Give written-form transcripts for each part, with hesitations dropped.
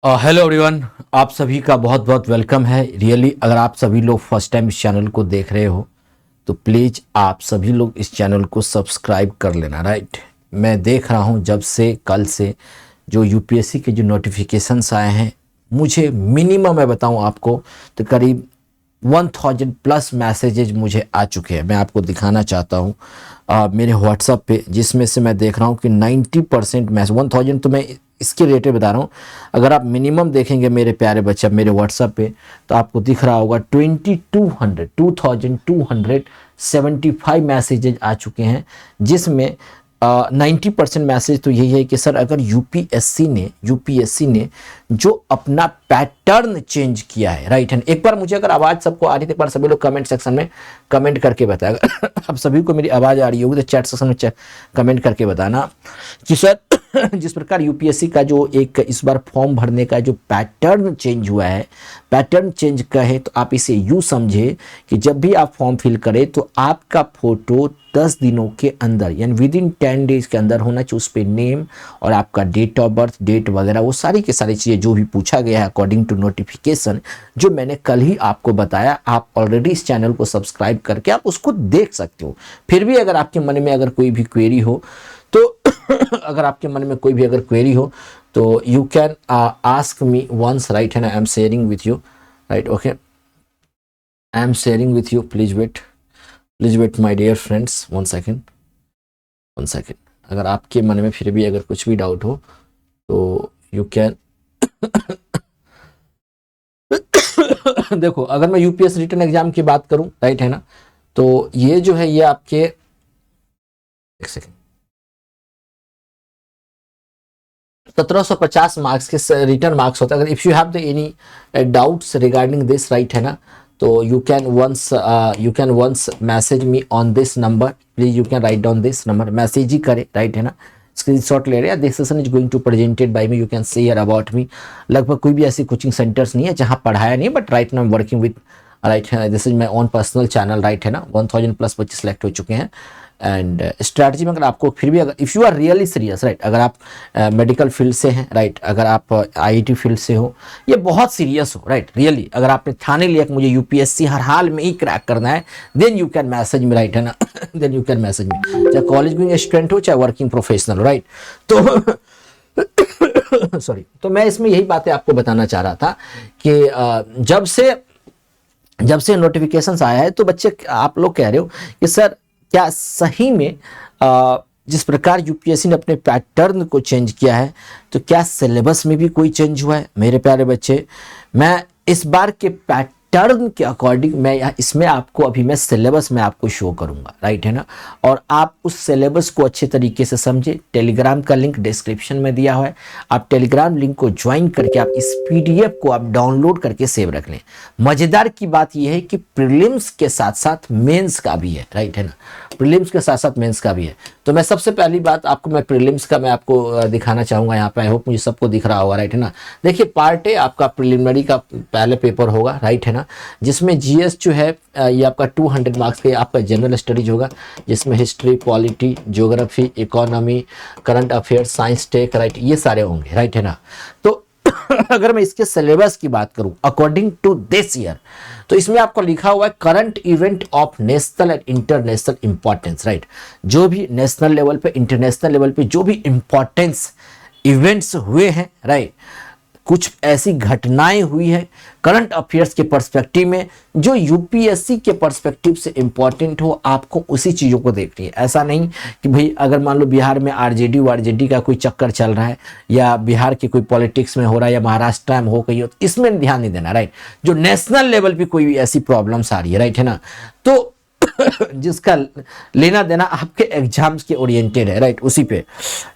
Hello everyone, आप सभी का बहुत बहुत वेलकम है। रियली अगर आप सभी लोग फर्स्ट टाइम इस चैनल को देख रहे हो तो प्लीज़ आप सभी लोग इस चैनल को सब्सक्राइब कर लेना। राइट, मैं देख रहा हूँ जब से कल से जो यूपीएससी के जो नोटिफिकेशंस आए हैं, मुझे मिनिमम मैं बताऊँ आपको तो करीब 1000+ मैसेजेज मुझे आ चुके हैं। मैं आपको दिखाना चाहता हूँ मेरे व्हाट्सएप पे, जिसमें से मैं देख रहा हूँ कि 90% मैसेज 1000 तो मैं इसके रिलेटेड बता रहा हूँ। अगर आप मिनिमम देखेंगे मेरे प्यारे बच्चे मेरे व्हाट्सएप पे तो आपको दिख रहा होगा 2275 मैसेजेज आ चुके हैं, जिसमें 90% मैसेज तो यही है कि सर अगर यूपीएससी ने जो अपना पैटर्न चेंज किया है। राइट है, एक बार मुझे अगर आवाज़ सबको आ रही थी, एक बार सभी लोग कमेंट सेक्शन में कमेंट करके बताएगा। अगर आप सभी को मेरी आवाज़ आ रही होगी तो चैट सेक्शन में कमेंट करके बताना कि सर जिस प्रकार यूपीएससी का जो एक इस बार फॉर्म भरने का जो पैटर्न चेंज हुआ है, पैटर्न चेंज कहे तो आप इसे यूँ समझे कि जब भी आप फॉर्म फिल करें तो आपका फोटो 10 दिनों के अंदर यानी विद इन 10 डेज के अंदर होना चाहिए। उस पर नेम और आपका डेट ऑफ बर्थ, डेट वगैरह वो सारी की सारी चीज़ें जो भी पूछा गया है अकॉर्डिंग टू नोटिफिकेशन, जो मैंने कल ही आपको बताया। आप ऑलरेडी इस चैनल को सब्सक्राइब करके आप उसको देख सकते हो। फिर भी अगर आपके मन में अगर कोई भी क्वेरी हो तो अगर आपके मन में कोई भी अगर क्वेरी हो तो you can ask me once. Right है ना, I am sharing with you. Right, okay, I am sharing with you. Please wait my dear friends, one second. अगर आपके मन में फिर भी अगर कुछ भी डाउट हो तो यू कैन देखो, अगर मैं यूपीएस रिटन एग्जाम की बात करूं, राइट है ना, तो ये जो है ये आपके एक सेकेंड 1750 मार्क्स के रिटर्न मार्क्स होता है। अगर if you have the any doubts regarding this, right है ना, तो you can once message me on this number. Please you can write down this number, message ही करे। राइट है ना, स्क्रीनशॉट ले रहे हैं। This session is going to presented by me, you can say here about me. लगभग कोई भी ऐसी कोचिंग सेंटर्स नहीं है जहां पढ़ाया नहीं, but right now I am working with, right है, this is my own personal channel. Right है ना, 1000+ बच्चे सिलेक्ट हो चुके हैं। एंड स्ट्रैटेजी में अगर आपको फिर भी अगर if you are really serious, right, अगर आप मेडिकल फील्ड से हैं, राइट, अगर आप आईआईटी फील्ड से हो, ये बहुत सीरियस हो, राइट, रियली अगर आपने ठाने लिया कि मुझे यूपीएससी हर हाल में ही क्रैक करना है, then you can message me. Right है ना, then you can message me, चाहे कॉलेज गोइंग स्टूडेंट हो चाहे वर्किंग प्रोफेशनल हो। राइट, तो सॉरी, तो मैं इसमें यही बातें आपको बताना चाह रहा था कि जब से नोटिफिकेशंस आया है तो बच्चे आप लोग कह रहे हो कि सर क्या सही में जिस प्रकार यूपीएससी ने अपने पैटर्न को चेंज किया है तो क्या सिलेबस में भी कोई चेंज हुआ है? मेरे प्यारे बच्चे, मैं इस बार के पैटर्न के अकॉर्डिंग मैं इसमें आपको अभी मैं सिलेबस में आपको शो करूंगा। राइट है ना, और आप उस सिलेबस को अच्छे तरीके से समझे। टेलीग्राम का लिंक डिस्क्रिप्शन में दिया हुआ है, आप टेलीग्राम लिंक को ज्वाइन करके आप इस पीडीएफ को आप डाउनलोड करके सेव रख लें। मजेदार की बात यह है कि प्रीलिम्स के साथ साथ मेंस का भी है। राइट है ना, प्रीलिम्स के साथ साथ मेंस का भी है। तो मैं सबसे पहली बात आपको मैं प्रीलिम्स का मैं आपको दिखाना चाहूंगा। यहाँ पे आई होप मुझे सबको दिख रहा होगा। राइट है ना, देखिए पार्ट ए आपका प्रीलिमिनरी का पहले पेपर होगा। राइट है ना, जिसमें जीएस जो है ये आपका 200 मार्क्स के आपका जनरल स्टडीज होगा, जिसमें history, polity, geography, economy, current affairs, science, tech, right, ये सारे होंगे। राइट है ना, तो अगर मैं इसके सिलेबस की बात करूं अकॉर्डिंग टू दिस ईयर, तो इसमें आपको लिखा हुआ है current event of national and international importance. Right, जो भी नेशनल लेवल पे, इंटरनेशनल लेवल पे जो भी इंपॉर्टेंस इवेंट्स हुए हैं, राइट, कुछ ऐसी घटनाएं हुई है करंट अफेयर्स के पर्सपेक्टिव में जो यूपीएससी के पर्सपेक्टिव से इंपॉर्टेंट हो, आपको उसी चीज़ों को देखनी है। ऐसा नहीं कि भाई अगर मान लो बिहार में आरजेडी का कोई चक्कर चल रहा है या बिहार के कोई पॉलिटिक्स में हो रहा है या महाराष्ट्र में हो गई हो, तो इसमें ध्यान नहीं देना। राइट, जो नेशनल लेवल पे कोई भी ऐसी प्रॉब्लम्स आ रही है, राइट है ना, तो जिसका लेना देना आपके एग्जाम्स के ओरिएंटेड है, राइट, उसी पे।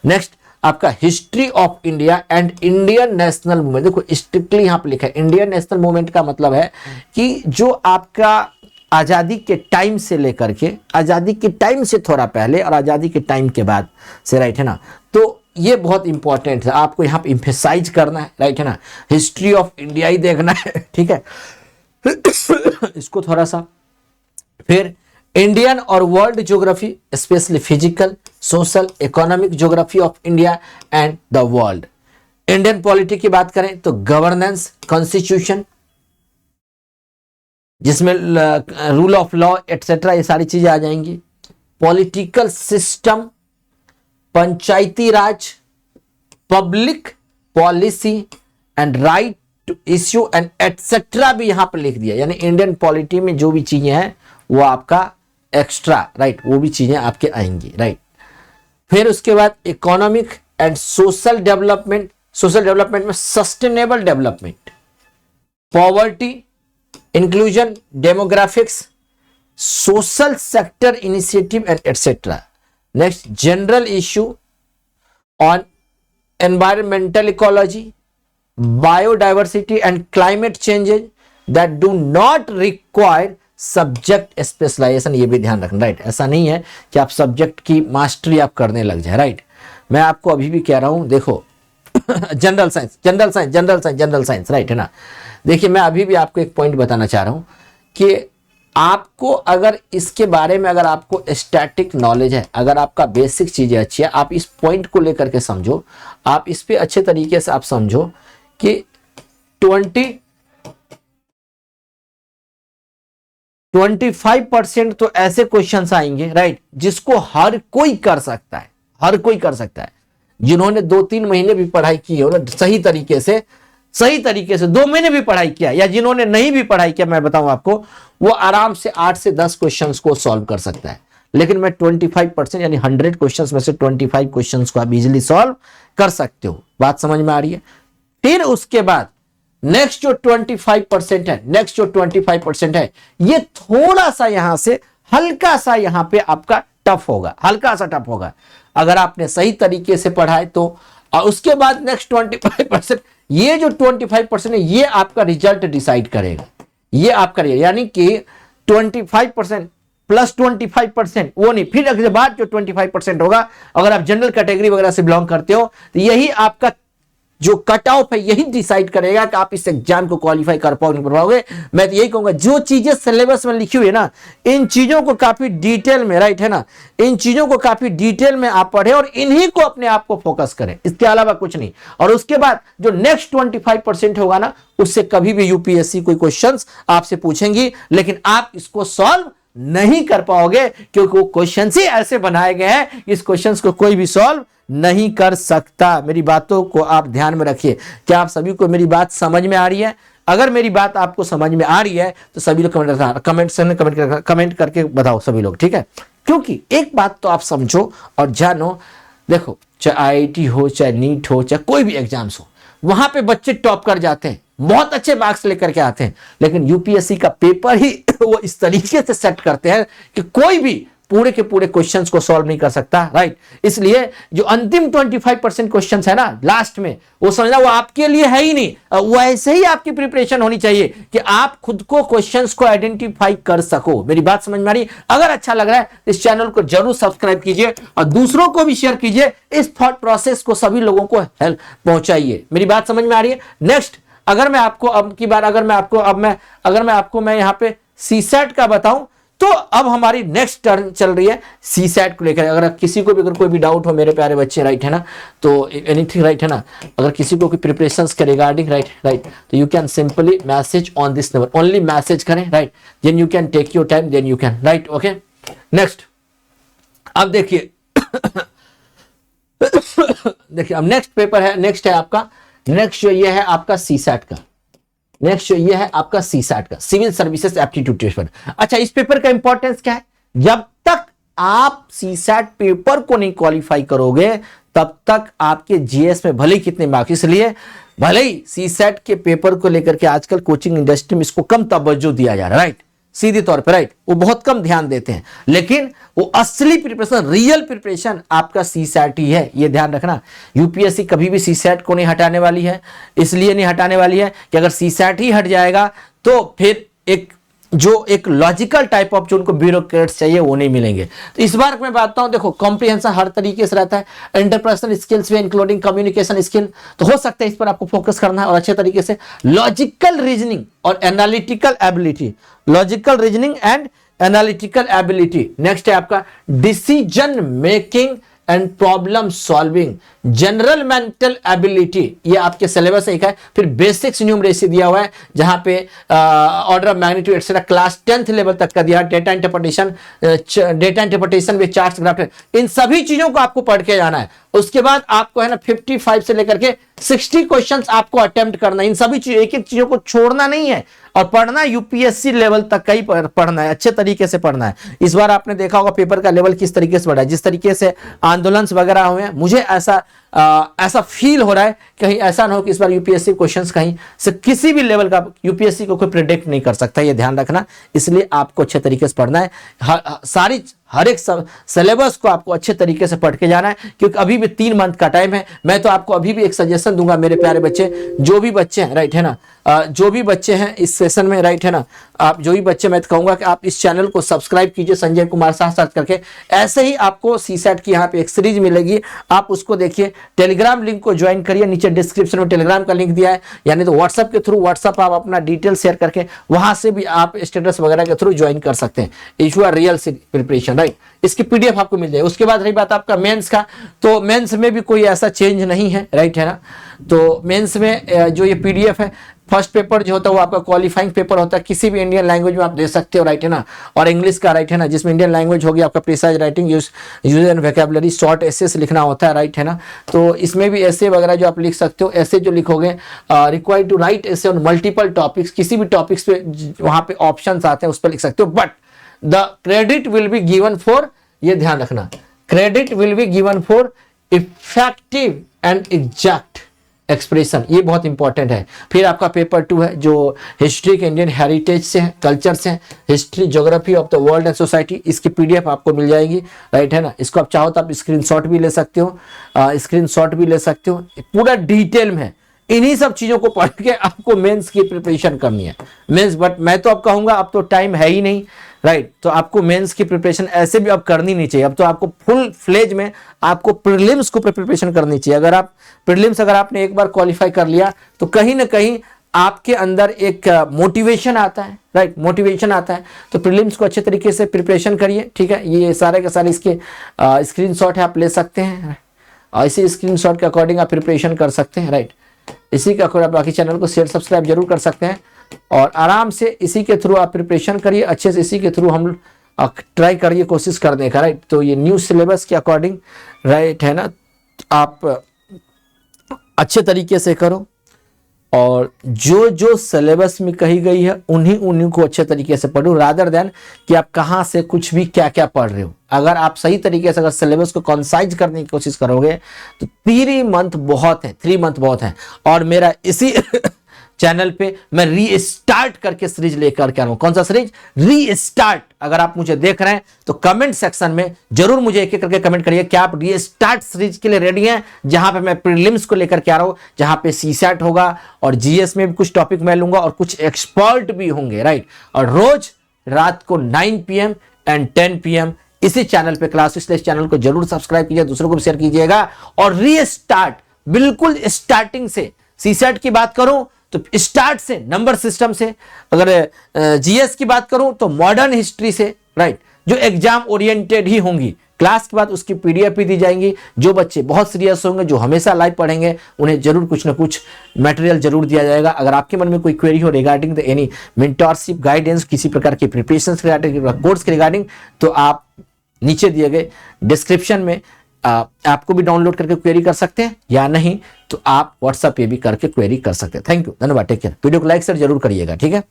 नेक्स्ट आपका history of India and Indian national movement. देखो स्ट्रिक्टली यहां पर लिखा है इंडियन नेशनल मूवमेंट का मतलब है कि जो आपका आजादी के टाइम से लेकर के आजादी के टाइम से थोड़ा पहले और आजादी के टाइम के बाद से, राइट है ना, तो ये बहुत इंपॉर्टेंट है, आपको यहाँ पे इम्फेसाइज करना है। राइट है ना, हिस्ट्री ऑफ इंडिया ही देखना है, ठीक है। इसको थोड़ा सा, फिर इंडियन और world geography, specially physical, social, economic geography of India and the world. Indian polity की बात करें तो गवर्नेंस, कॉन्स्टिट्यूशन, जिसमें रूल ऑफ लॉ एटसेट्रा ये सारी चीजें आ जाएंगी। Political system, Panchayati Raj, public policy and right to issue and etcetera भी यहां पर लिख दिया। यानी इंडियन पॉलिटी में जो भी चीजें हैं वो आपका एक्स्ट्रा, राइट, वो भी चीजें आपके आएंगी, राइट। फिर उसके बाद economic and social development, social development में sustainable development, poverty, inclusion, demographics, social sector initiative and etcetera. Next, general issue on environmental ecology, biodiversity and climate changes that do not require subject specialization, ये भी ध्यान रखना, right. ऐसा नहीं है कि आप सब्जेक्ट की मास्टरी आप करने लग जाए, राइट। मैं आपको अभी भी कह रहा हूं, देखो general science, general science, general science, general science, right है ना। देखिए मैं अभी भी आपको एक पॉइंट बताना चाह रहा हूं कि आपको अगर इसके बारे में, अगर आपको स्टैटिक नॉलेज है, अगर आपका बेसिक चीजें अच्छी है, आप इस पॉइंट को लेकर के समझो, आप इस पे अच्छे तरीके से आप समझो कि 25% तो ऐसे क्वेश्चंस आएंगे, राइट, जिसको हर कोई कर सकता है, हर कोई कर सकता है। जिन्होंने 2-3 महीने भी पढ़ाई की हो ना सही तरीके से 2 महीने भी पढ़ाई किया, या जिन्होंने नहीं भी पढ़ाई किया, मैं बताऊं आपको, वो आराम से 8 से 10 क्वेश्चंस को सॉल्व कर सकता है। लेकिन मैं 25% यानी 100 क्वेश्चंस में से 25 क्वेश्चंस को आप इजीली सॉल्व कर सकते हो। बात समझ में आ रही है। फिर उसके बाद नेक्स्ट जो 25% है, नेक्स्ट जो 25% है, ये थोड़ा सा यहां से हल्का सा यहां पे आपका टफ होगा, हल्का सा टफ होगा अगर आपने सही तरीके से पढ़ा है तो। और उसके बाद नेक्स्ट 25%, ये जो 25% है ये आपका रिजल्ट डिसाइड करेगा, ये आपका, यानी कि 25% प्लस 25% वो नहीं, फिर अगले बाद जो 25% होगा, अगर आप जनरल कैटेगरी वगैरह से बिलोंग करते हो तो यही आपका जो कट ऑफ है यही डिसाइड करेगा कि आप इस एग्जाम को क्वालिफाई कर पाओगे नहीं कर पाओगे। मैं तो यही कहूंगा, जो चीजें सिलेबस में लिखी हुई है ना, इन चीजों को काफी डिटेल में, राइट है ना, इन चीजों को काफी डिटेल में आप पढ़े और इन्हीं को अपने आप को फोकस करें, इसके अलावा कुछ नहीं। और उसके बाद जो नेक्स्ट 25% होगा ना, उससे कभी भी यूपीएससी कोई क्वेश्चंस आपसे पूछेंगी, लेकिन आप इसको सॉल्व नहीं कर पाओगे, क्योंकि वो क्वेश्चन ही ऐसे बनाए गए हैं, इस क्वेश्चन को कोई भी सॉल्व नहीं कर सकता। मेरी बातों को आप ध्यान में रखिए। क्या आप सभी को मेरी बात समझ में आ रही है? अगर मेरी बात आपको समझ में आ रही है तो सभी लोग कमेंट करके बताओ सभी लोग, ठीक है। क्योंकि एक बात तो आप समझो और जानो, देखो चाहे आईआईटी हो, चाहे नीट हो, चाहे कोई भी एग्जाम्स हो, वहां पे बच्चे टॉप कर जाते हैं, बहुत अच्छे मार्क्स लेकर के आते हैं, लेकिन यूपीएससी का पेपर ही वो इस तरीके से सेट करते हैं कि कोई भी पूरे के पूरे क्वेश्चंस को सॉल्व नहीं कर सकता, राइट। इसलिए जो अंतिम 25% क्वेश्चंस है ना लास्ट में, वो समझना वो आपके लिए है ही नहीं, वो ऐसे ही आपकी प्रिपरेशन होनी चाहिए कि आप खुद को क्वेश्चंस को आइडेंटिफाई कर सको। मेरी बात समझ में आ रही? अगर अच्छा लग रहा है इस चैनल को जरूर सब्सक्राइब कीजिए और दूसरों को भी शेयर कीजिए, इस थॉट प्रोसेस को सभी लोगों को हेल्प पहुंचाइए। मेरी बात समझ में आ रही है? नेक्स्ट, अगर मैं आपको अब की बार अगर मैं आपको यहाँ पे सीसैट का बताऊं, तो अब हमारी नेक्स्ट टर्न चल रही है सीसैट को लेकर। अगर किसी को भी अगर कोई भी डाउट हो मेरे प्यारे बच्चे, राइट है ना, तो एनीथिंग, राइट है ना, अगर किसी को कोई प्रिपरेशंस के रिगार्डिंग, राइट, तो you can simply message on this number, only message करें, right, then you can take your time, then you can, right, okay. Next, अब देखिए अब नेक्स्ट पेपर है, नेक्स्ट है आपका, नेक्स्ट जो ये है आपका सीसैट का, नेक्स्ट ये है आपका सीसैट का, सिविल सर्विसेज एप्टीट्यूड टेस्ट। अच्छा, इस पेपर का इंपॉर्टेंस क्या है? जब तक आप सीसैट पेपर को नहीं क्वालिफाई करोगे तब तक आपके जीएस में भले ही कितने मार्क्स, इसलिए भले ही सीसैट के पेपर को लेकर के आजकल कोचिंग इंडस्ट्री में इसको कम तवज्जो दिया जा रहा है, राइट, सीधे तौर पे, राइट, वो बहुत कम ध्यान देते हैं, लेकिन वो असली प्रिपरेशन, रियल प्रिपरेशन आपका सीसैट ही है, ये ध्यान रखना। यूपीएससी कभी भी सीसैट को नहीं हटाने वाली है, इसलिए नहीं हटाने वाली है कि अगर सीसैट ही हट जाएगा तो फिर एक लॉजिकल टाइप ऑफ जो उनको ब्यूरोक्रेट्स चाहिए वो नहीं मिलेंगे। तो इस बार मैं बताता हूं, देखो कॉम्प्रिहेंशन हर तरीके से रहता है, इंटरपर्सनल स्किल्स में इंक्लूडिंग कम्युनिकेशन स्किल, तो हो सकता है इस पर आपको फोकस करना है और अच्छे तरीके से लॉजिकल रीजनिंग और analytical ability, logical reasoning and analytical ability. Next है आपका decision making and problem solving, general mental ability, ये आपके सिलेबस में लिखा है। फिर बेसिक्स न्यूमरेसी दिया हुआ है जहां पे order of magnitude etcetera class 10th level तक का दिया, data interpretation with charts graph, इन सभी चीजों को आपको पढ़ के जाना है। उसके बाद आपको है ना 55 से लेकर के 60 क्वेश्चंस आपको अटेम्प्ट करना है। इन सभी चीजों, एक एक चीजों को छोड़ना नहीं है और पढ़ना यूपीएससी लेवल तक का ही पढ़ना है, अच्छे तरीके से पढ़ना है। इस बार आपने देखा होगा पेपर का लेवल किस तरीके से बढ़ा है, जिस तरीके से आंदोलन वगैरह हुए हैं, मुझे ऐसा फील हो रहा है कहीं ऐसा ना हो कि इस बार यूपीएससी क्वेश्चंस कहीं से किसी भी लेवल का यूपीएससी को कोई प्रेडिक्ट नहीं कर सकता, ये ध्यान रखना। इसलिए आपको अच्छे तरीके से पढ़ना है, हर एक सिलेबस को आपको अच्छे तरीके से पढ़ के जाना है, क्योंकि अभी भी 3 मंथ का टाइम है। मैं तो आपको अभी भी एक सजेशन दूंगा मेरे प्यारे बच्चे, जो भी बच्चे हैं, राइट है ना, जो भी बच्चे हैं इस सेशन में, राइट है ना, आप जो भी बच्चे, मैं तो कहूंगा कि आप इस चैनल को सब्सक्राइब कीजिए, संजय कुमार शाह सर्च करके। ऐसे ही आपको सीसैट की यहाँ पे एक सीरीज मिलेगी, आप उसको देखिए। टेलीग्राम लिंक को ज्वाइन करिए, नीचे डिस्क्रिप्शन में टेलीग्राम का लिंक दिया है, यानी तो व्हाट्सएप के थ्रू, व्हाट्सएप आप अपना डिटेल शेयर करके वहां से भी आप स्टेटस वगैरह के थ्रू ज्वाइन कर सकते हैं। Issue are real preparation, right, इसकी पीडीएफ आपको मिल जाएगी। उसके बाद रही बात आपका मेंस का, तो मेंस में भी कोई ऐसा चेंज नहीं है, राइट है ना। तो मेंस में जो ये पीडीएफ है, फर्स्ट पेपर जो होता है वो आपका क्वालिफाइंग पेपर होता है, किसी भी इंडियन लैंग्वेज में आप दे सकते हो, राइट है ना, और इंग्लिश का, राइट है ना, जिसमें इंडियन लैंग्वेज होगी आपका precise writing, use and vocabulary, short essays लिखना होता है, राइट है ना। तो इसमें भी ऐसे वगैरह जो आप लिख सकते हो, ऐसे जो लिखोगे, रिक्वायर्ड टू राइट ऐसे ऑन मल्टीपल टॉपिक्स, किसी भी टॉपिक्स पे वहां पे ऑप्शंस आते हैं उस पर लिख सकते हो, but the credit will be given for, ये ध्यान रखना, credit will be given for effective and exact expression, ये बहुत इंपॉर्टेंट है। फिर आपका पेपर 2 है जो हिस्ट्री के इंडियन हेरिटेज से है, कल्चर से है, history geography of the world and society, इसकी पीडीएफ आपको मिल जाएगी, राइट है ना। इसको आप चाहो तो आप स्क्रीनशॉट भी ले सकते हो, पूरा डिटेल में है। इन्हीं सब चीजों को पढ़ के आपको मेंस की प्रिपरेशन करनी है, मेंस। बट मैं तो अब कहूंगा अब तो टाइम है ही नहीं, राइट, तो आपको मेंस की प्रिपरेशन ऐसे भी अब करनी नहीं चाहिए। अब तो आपको फुल फ्लेज में आपको प्रीलिम्स को प्रिपरेशन करनी चाहिए। अगर आप प्रीलिम्स अगर आपने एक बार क्वालिफाई कर लिया तो कहीं ना कहीं आपके अंदर एक मोटिवेशन आता है, राइट, मोटिवेशन आता है। तो प्रीलिम्स को अच्छे तरीके से प्रिपरेशन करिए, ठीक है। ये सारे के सारे इसके स्क्रीनशॉट है, आप ले सकते हैं, और इसी स्क्रीनशॉट के अकॉर्डिंग आप प्रिपरेशन कर सकते हैं, राइट। इसी का अकॉर्डिंग आप बाकी चैनल को शेयर सब्सक्राइब जरूर कर सकते हैं, और आराम से इसी के थ्रू आप प्रिपरेशन करिए अच्छे से। इसी के थ्रू हम ट्राई करिए, कोशिश करने का, राइट। तो ये न्यू सिलेबस के अकॉर्डिंग, राइट है ना, आप अच्छे तरीके से करो, और जो जो सिलेबस में कही गई है उन्हीं को अच्छे तरीके से पढ़ो, रादर देन कि आप कहाँ से कुछ भी क्या क्या पढ़ रहे हो। अगर आप सही तरीके से अगर सिलेबस को कंसाइज करने की कोशिश करोगे तो 3 मंथ बहुत है। और मेरा इसी चैनल पे मैं रीस्टार्ट करके सीरीज लेकर के आ रहा हूं। कौन सा सीरीज? रीस्टार्ट। अगर आप मुझे देख रहे हैं तो कमेंट सेक्शन में जरूर मुझे एक एक करके कमेंट करिए क्या आप रीस्टार्ट सीरीज के लिए रेडी हैं, जहां पे मैं प्रीलिम्स को लेकर के आ रहा हूं, जहां पे सीसैट होगा और जीएस में भी कुछ टॉपिक मैं लूंगा और कुछ एक्सपर्ट भी होंगे, राइट। और रोज रात को 9 PM एंड 10 PM इसी चैनल पे क्लास, इसलिए इस चैनल को जरूर सब्सक्राइब कीजिए, दूसरों को भी शेयर कीजिएगा। और रीस्टार्ट बिल्कुल स्टार्टिंग से, सीसैट की बात करूं तो स्टार्ट से, नंबर सिस्टम से, अगर जीएस की बात करूं तो मॉडर्न हिस्ट्री से, राइट, जो एग्जाम ओरिएंटेड ही होंगी। क्लास के बाद उसकी पीडीएफ भी दी जाएंगी। जो बच्चे बहुत सीरियस होंगे, जो हमेशा लाइव पढ़ेंगे, उन्हें जरूर कुछ ना कुछ मटेरियल जरूर दिया जाएगा। अगर आपके मन में कोई क्वेरी हो regarding the any mentorship guidance, किसी प्रकार की प्रिपरेशन रिगार्डिंग, कोर्स के रिगार्डिंग, तो आप नीचे दिए गए डिस्क्रिप्शन में आपको भी डाउनलोड करके क्वेरी कर सकते हैं, या नहीं तो आप व्हाट्सएप पे भी करके क्वेरी कर सकते हैं। थैंक यू, धन्यवाद, टेक केयर। वीडियो को लाइक शेयर जरूर करिएगा, ठीक है।